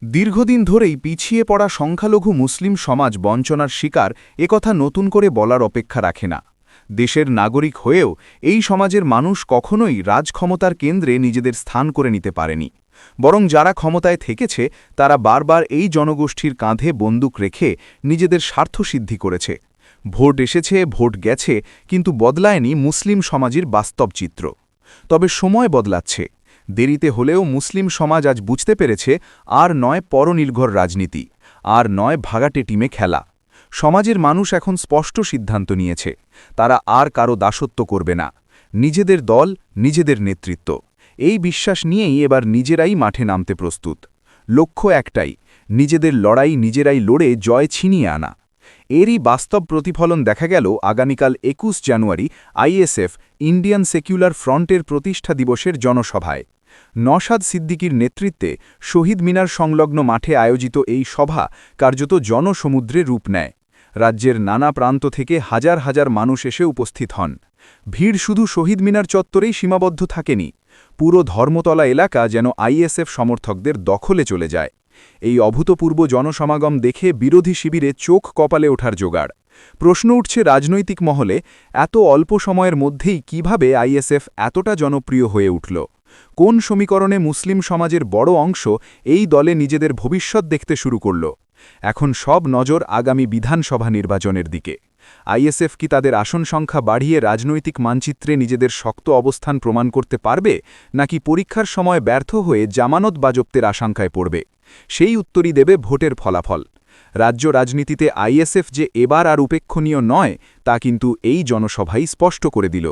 দীর্ঘদিন ধরেই পিছিয়ে পড়া সংখ্যালঘু মুসলিম সমাজ বঞ্চনার শিকার একথা নতুন করে বলার অপেক্ষা রাখে না। দেশের নাগরিক হয়েও এই সমাজের মানুষ কখনোই রাজক্ষমতার কেন্দ্রে নিজেদের স্থান করে নিতে পারেনি, বরং যারা ক্ষমতায় থেকেছে তারা বারবার এই জনগোষ্ঠীর কাঁধে বন্দুক রেখে নিজেদের স্বার্থসিদ্ধি করেছে। ভোট এসেছে, ভোট গেছে, কিন্তু বদলায়নি মুসলিম সমাজের বাস্তব চিত্র। তবে সময় বদলাচ্ছে। দেরিতে হলেও মুসলিম সমাজ আজ বুঝতে পেরেছে, আর নয় পরনির্ভর রাজনীতি, আর নয় ভাগাটে টিমে খেলা। সমাজের মানুষ এখন স্পষ্ট সিদ্ধান্ত নিয়েছে, তারা আর কারো দাসত্ব করবে না। নিজেদের দল, নিজেদের নেতৃত্ব, এই বিশ্বাস নিয়েই এবার নিজেরাই মাঠে নামতে প্রস্তুত। লক্ষ্য একটাই, নিজেদের লড়াই নিজেরাই লড়ে জয় ছিনিয়ে আনা। এরই বাস্তব প্রতিফলন দেখা গেল আগামীকাল ২১ জানুয়ারি আইএসএফ ইন্ডিয়ান সেকুলার ফ্রন্টের প্রতিষ্ঠা দিবসের জনসভায়। নওশাদ সিদ্দিকীর নেতৃত্বে শহীদ মিনার সংলগ্ন মাঠে আয়োজিত এই সভা কার্যত জনসমুদ্রে রূপ নেয়। রাজ্যের নানা প্রান্ত থেকে হাজার হাজার মানুষ এসে উপস্থিত হন। ভিড় শুধু শহীদ মিনার চত্বরেই সীমাবদ্ধ থাকেনি, পুরো ধর্মতলা এলাকা যেন আইএসএফ সমর্থকদের দখলে চলে যায়। এই অভূতপূর্ব জনসমাগম দেখে বিরোধী শিবিরে চোখ কপালে ওঠার জোগাড়। প্রশ্ন উঠছে রাজনৈতিক মহলে, এত অল্প সময়ের মধ্যেই কিভাবে আইএসএফ এতটা জনপ্রিয় হয়ে উঠল? কোন সমীকরণে মুসলিম সমাজের বড় অংশ এই দলে নিজেদের ভবিষ্যৎ দেখতে শুরু করল? এখন সব নজর আগামী বিধানসভা নির্বাচনের দিকে। আইএসএফ কি তাদের আসন সংখ্যা বাড়িয়ে রাজনৈতিক মানচিত্রে নিজেদের শক্ত অবস্থান প্রমাণ করতে পারবে, নাকি পরীক্ষার সময় ব্যর্থ হয়ে জামানত বাজপ্তের আশঙ্কায় পড়বে? সেই উত্তরই দেবে ভোটের ফলাফল। রাজ্য রাজনীতিতে আইএসএফ যে এবার আর উপেক্ষণীয় নয়, তা কিন্তু এই জনসভাই স্পষ্ট করে দিল।